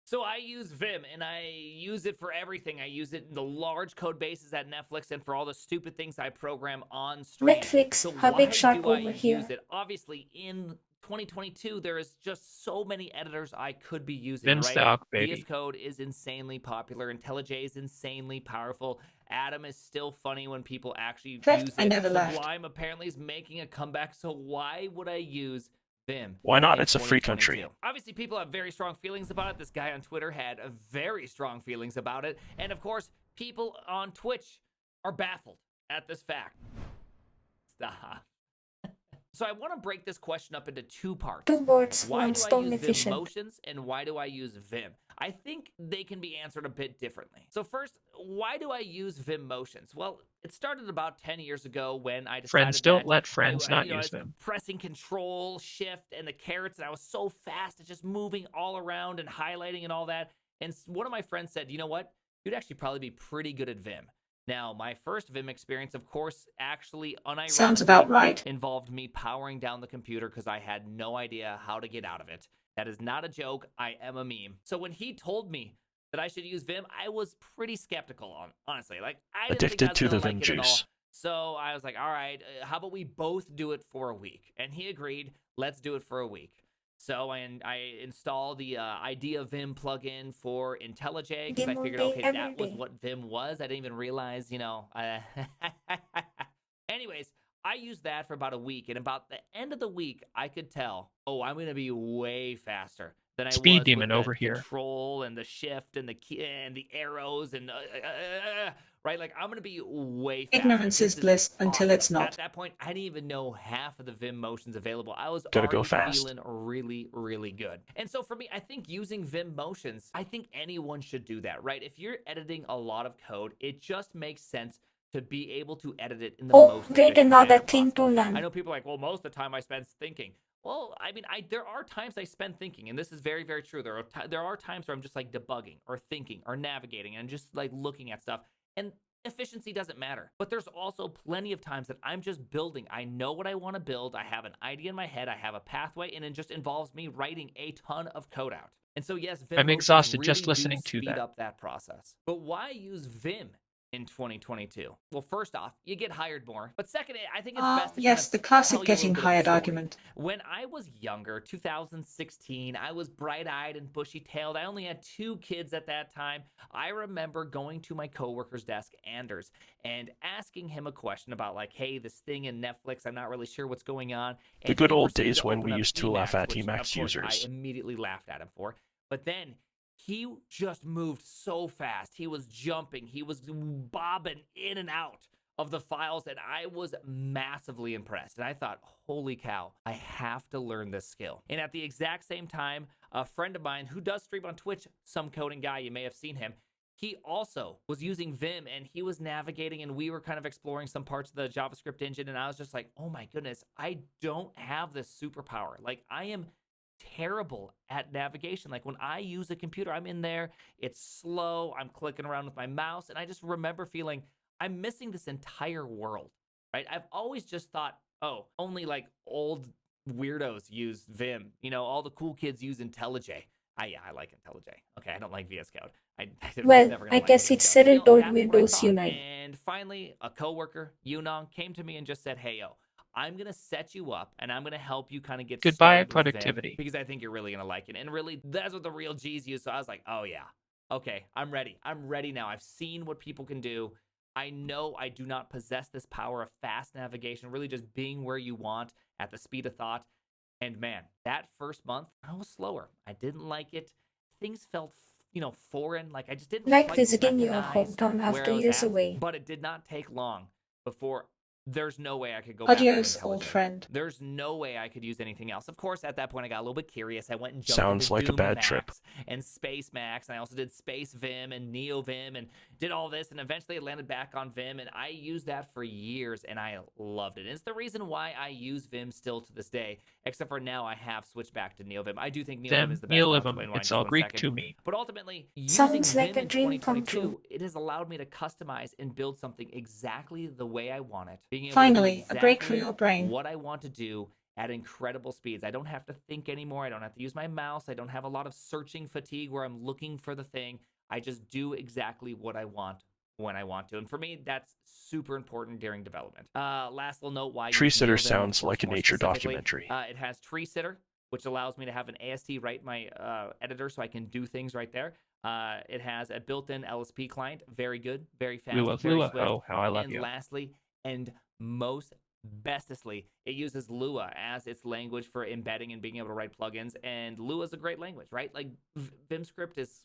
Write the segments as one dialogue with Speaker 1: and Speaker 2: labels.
Speaker 1: So I use Vim, and I use it for everything. I use it in the large code bases at Netflix and for all the stupid things I program on stream.
Speaker 2: Netflix,
Speaker 1: So
Speaker 2: a big
Speaker 1: why
Speaker 2: shark
Speaker 1: do I
Speaker 2: over
Speaker 1: use
Speaker 2: here.
Speaker 1: it? Obviously, in 2022, there is just so many editors I could be using, right?
Speaker 3: Vinstock,
Speaker 1: VS
Speaker 3: baby.
Speaker 1: Code is insanely popular. IntelliJ is insanely powerful. Atom is still funny when people actually
Speaker 2: Fact,
Speaker 1: use
Speaker 2: I
Speaker 1: it.
Speaker 2: never left.
Speaker 1: Sublime apparently is making a comeback, so why would I use Vim
Speaker 3: Why not?
Speaker 1: in
Speaker 3: It's a free country.
Speaker 1: 2022? Obviously, people have very strong feelings about it. This guy on Twitter had very strong feelings about it. And of course, people on Twitch are baffled at this fact. Stop. So I want to break this question up into two parts.
Speaker 2: Two birds,
Speaker 1: Why
Speaker 2: one
Speaker 1: do I
Speaker 2: stone
Speaker 1: use Vim
Speaker 2: efficient.
Speaker 1: Motions and why do I use Vim? I think they can be answered a bit differently. So first, why do I use Vim Motions? Well, it started about 10 years ago when I decided
Speaker 3: Friends don't
Speaker 1: that
Speaker 3: let friends not
Speaker 1: I
Speaker 3: use
Speaker 1: was
Speaker 3: Vim.
Speaker 1: pressing Control, Shift, and the carrots, and I was so fast at just moving all around and highlighting and all that. And one of my friends said, you know what? You'd actually probably be pretty good at Vim. Now, my first Vim experience, of course, actually
Speaker 2: Sounds about
Speaker 1: unironically
Speaker 2: right.
Speaker 1: involved me powering down the computer because I had no idea how to get out of it. That is not a joke. I am a meme. So when he told me that I should use Vim, I was pretty skeptical on, honestly. Like, I didn't think I
Speaker 3: Addicted
Speaker 1: was
Speaker 3: to
Speaker 1: going
Speaker 3: the
Speaker 1: to like
Speaker 3: Vim
Speaker 1: it at all.
Speaker 3: juice.
Speaker 1: So I was like, all right, how about we both do it for a week? And he agreed, let's do it for a week. So I installed the Idea Vim plugin for IntelliJ because I
Speaker 2: Game all
Speaker 1: figured,
Speaker 2: day,
Speaker 1: okay,
Speaker 2: every
Speaker 1: that was
Speaker 2: day.
Speaker 1: what Vim was. I didn't even realize, Anyways, I used that for about a week, and about the end of the week, I could tell, oh, I'm going to be way faster than I
Speaker 3: Speed
Speaker 1: was with
Speaker 3: demon
Speaker 1: the
Speaker 3: over here.
Speaker 1: control and the shift and the key and the arrows and right, like I'm going to be way faster.
Speaker 2: Ignorance
Speaker 1: This
Speaker 2: is bliss until
Speaker 1: awesome.
Speaker 2: it's not.
Speaker 1: At that point, I didn't even know half of the Vim motions available. I was
Speaker 3: Gotta go
Speaker 1: already
Speaker 3: fast.
Speaker 1: feeling really, really good. And so for me, I think using Vim motions, I think anyone should do that, right? If you're editing a lot of code, it just makes sense to be able to edit it in the
Speaker 2: Oh,
Speaker 1: most
Speaker 2: great,
Speaker 1: efficient
Speaker 2: another
Speaker 1: manner
Speaker 2: thing to
Speaker 1: possible. I
Speaker 2: learn.
Speaker 1: know people are like, well, most of the time I spend thinking. Well, I mean, there are times I spend thinking, and this is very, very true. There are times where I'm just like debugging or thinking or navigating and just like looking at stuff. And efficiency doesn't matter. But there's also plenty of times that I'm just building. I know what I want to build. I have an idea in my head. I have a pathway, and it just involves me writing a ton of code out. And so, yes, Vim
Speaker 3: I'm
Speaker 1: motions
Speaker 3: exhausted
Speaker 1: really
Speaker 3: just
Speaker 1: do
Speaker 3: listening to
Speaker 1: speed
Speaker 3: that.
Speaker 1: up that process. But why use Vim in 2022? Well, first off, you get hired more. But second, I think it's best to
Speaker 2: Yes, the
Speaker 1: kind of
Speaker 2: classic
Speaker 1: tell you a little
Speaker 2: getting
Speaker 1: bit of a
Speaker 2: hired
Speaker 1: story.
Speaker 2: argument.
Speaker 1: When I was younger, 2016, I was bright-eyed and bushy-tailed. I only had 2 kids at that time. I remember going to my coworker's desk, Anders, and asking him a question about like, hey, this thing in Netflix, I'm not really sure what's going on.
Speaker 3: The
Speaker 1: And
Speaker 3: good
Speaker 1: he
Speaker 3: old
Speaker 1: proceeded
Speaker 3: days
Speaker 1: to
Speaker 3: when
Speaker 1: open
Speaker 3: we
Speaker 1: up
Speaker 3: used to laugh at
Speaker 1: which,
Speaker 3: Emacs
Speaker 1: of course,
Speaker 3: users.
Speaker 1: I immediately laughed at him for. But then he just moved so fast. He was jumping. He was bobbing in and out of the files, and I was massively impressed. And I thought, holy cow, I have to learn this skill. And at the exact same time, a friend of mine who does stream on Twitch, some coding guy, you may have seen him, he also was using Vim and he was navigating and we were kind of exploring some parts of the JavaScript engine. And I was just like, oh my goodness, I don't have this superpower. Like, I am terrible at navigation. Like when I use a computer, I'm in there, it's slow, I'm clicking around with my mouse, and I just remember feeling I'm missing this entire world, right? I've always just thought, oh, only like old weirdos use Vim. All the cool kids use IntelliJ. I like IntelliJ. Okay, I don't like VS Code. I was
Speaker 2: Well,
Speaker 1: never
Speaker 2: I
Speaker 1: gonna like
Speaker 2: guess
Speaker 1: VS
Speaker 2: it's
Speaker 1: Code.
Speaker 2: settled told
Speaker 1: That's what I
Speaker 2: Windows
Speaker 1: thought.
Speaker 2: Unite.
Speaker 1: And finally, a coworker, Yunong, came to me and just said, hey, yo, I'm going to set you up and I'm going to help you kind of get
Speaker 3: Goodbye,
Speaker 1: started with Vim
Speaker 3: productivity.
Speaker 1: because I think you're really going to like it. And really, that's what the real G's use. So I was like, oh, yeah. Okay, I'm ready. I'm ready now. I've seen what people can do. I know I do not possess this power of fast navigation, really just being where you want at the speed of thought. And man, that first month, I was slower. I didn't like it. Things felt, foreign. Like I just didn't
Speaker 2: Like
Speaker 1: quite
Speaker 2: visiting your
Speaker 1: recognize
Speaker 2: hometown
Speaker 1: where
Speaker 2: after
Speaker 1: I was
Speaker 2: years
Speaker 1: at.
Speaker 2: away.
Speaker 1: But it did not take long before there's no way I could go back to
Speaker 2: Adios, old
Speaker 1: IntelliJ.
Speaker 2: friend.
Speaker 1: There's no way I could use anything else. Of course, at that point, I got a little bit curious. I went and jumped
Speaker 3: Sounds
Speaker 1: into
Speaker 3: like a
Speaker 1: Doom
Speaker 3: bad
Speaker 1: Max
Speaker 3: trip.
Speaker 1: and Space Max, and I also did Space Vim and Neo Vim and did all this, and eventually I landed back on Vim, and I used that for years, and I loved it. And it's the reason why I use Vim still to this day, except for now I have switched back to Neo Vim. I do think Neo Vim is the best. I'll explain why in
Speaker 3: it's
Speaker 1: just
Speaker 3: all
Speaker 1: one
Speaker 3: Greek
Speaker 1: second.
Speaker 3: to me.
Speaker 1: But ultimately, using
Speaker 2: Sounds like
Speaker 1: Vim
Speaker 2: a
Speaker 1: in
Speaker 2: dream come
Speaker 1: 2022,
Speaker 2: true.
Speaker 1: it has allowed me to customize and build something exactly the way I want it. Being able
Speaker 2: Finally,
Speaker 1: to
Speaker 2: a
Speaker 1: do
Speaker 2: break for
Speaker 1: exactly
Speaker 2: your brain.
Speaker 1: what I want to do at incredible speeds. I don't have to think anymore. I don't have to use my mouse. I don't have a lot of searching fatigue where I'm looking for the thing. I just do exactly what I want when I want to. And for me, that's super important during development. Last little note, why
Speaker 2: Tree
Speaker 1: use
Speaker 2: Sitter
Speaker 1: NeoVim, of
Speaker 2: sounds
Speaker 1: course,
Speaker 2: like a
Speaker 1: more
Speaker 2: nature
Speaker 1: specifically.
Speaker 2: documentary.
Speaker 1: It has Tree Sitter, which allows me to have an AST write my editor so I can do things right there. It has a built-in LSP client, very good, very fast,
Speaker 3: Lua,
Speaker 1: very
Speaker 3: Lua.
Speaker 1: swift.
Speaker 3: Oh, how I love
Speaker 1: And
Speaker 3: you.
Speaker 1: lastly, and most bestestly, it uses Lua as its language for embedding and being able to write plugins. And Lua is a great language, right? Like VimScript is,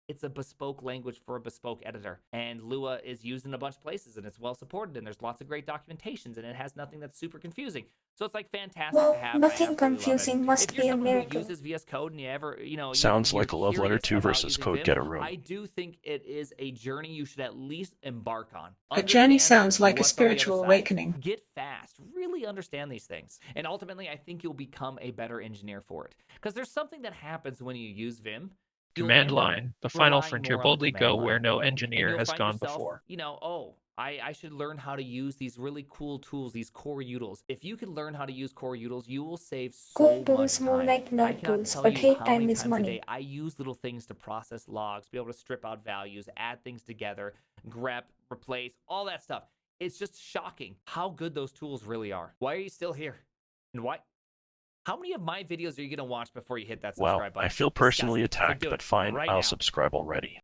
Speaker 1: it's a bespoke language for a bespoke editor. And Lua is used in a bunch of places and it's well supported and there's lots of great documentations and it has nothing that's super confusing. So it's like fantastic to
Speaker 4: Wow,
Speaker 1: have. And I
Speaker 4: nothing
Speaker 1: absolutely love it.
Speaker 4: confusing must
Speaker 1: If you're
Speaker 4: be a
Speaker 1: someone who
Speaker 4: miracle.
Speaker 1: uses VS Code and you ever,
Speaker 2: Sounds
Speaker 1: you're
Speaker 2: like a love letter
Speaker 1: curious
Speaker 2: to
Speaker 1: about
Speaker 2: versus
Speaker 1: using
Speaker 2: Code
Speaker 1: Vim,
Speaker 2: Get a Room.
Speaker 1: I do think it is a journey you should at least embark on.
Speaker 4: A journey
Speaker 1: Understand
Speaker 4: sounds like a
Speaker 1: what's on the other
Speaker 4: spiritual
Speaker 1: side.
Speaker 4: awakening.
Speaker 1: Get fast, really understand these things. And ultimately, I think you'll become a better engineer for it. Because there's something that happens when you use Vim. You'll
Speaker 3: Command
Speaker 1: end up
Speaker 3: line. The final
Speaker 1: relying
Speaker 3: frontier.
Speaker 1: more on the
Speaker 3: Boldly
Speaker 1: command
Speaker 3: go
Speaker 1: line.
Speaker 3: where no
Speaker 1: And
Speaker 3: engineer
Speaker 1: you'll
Speaker 3: has
Speaker 1: find
Speaker 3: gone
Speaker 1: yourself,
Speaker 3: before.
Speaker 1: I should learn how to use these really cool tools, these core utils. If you can learn how to use core utils, you will save so
Speaker 4: Good
Speaker 1: much
Speaker 4: tools more
Speaker 1: time.
Speaker 4: like
Speaker 1: I
Speaker 4: nerd
Speaker 1: cannot
Speaker 4: tools,
Speaker 1: tell
Speaker 4: but
Speaker 1: you
Speaker 4: hate
Speaker 1: how
Speaker 4: time
Speaker 1: many
Speaker 4: is
Speaker 1: times a
Speaker 4: money.
Speaker 1: day I use little things to process logs, be able to strip out values, add things together, grep, replace, all that stuff. It's just shocking how good those tools really are. Why are you still here? And why? How many of my videos are you going to watch before you hit that
Speaker 2: Wow,
Speaker 1: subscribe button?
Speaker 2: I feel personally
Speaker 1: Disgusting. So
Speaker 2: attacked,
Speaker 1: do
Speaker 2: but
Speaker 1: it
Speaker 2: fine,
Speaker 1: right
Speaker 2: I'll
Speaker 1: now.
Speaker 2: subscribe already.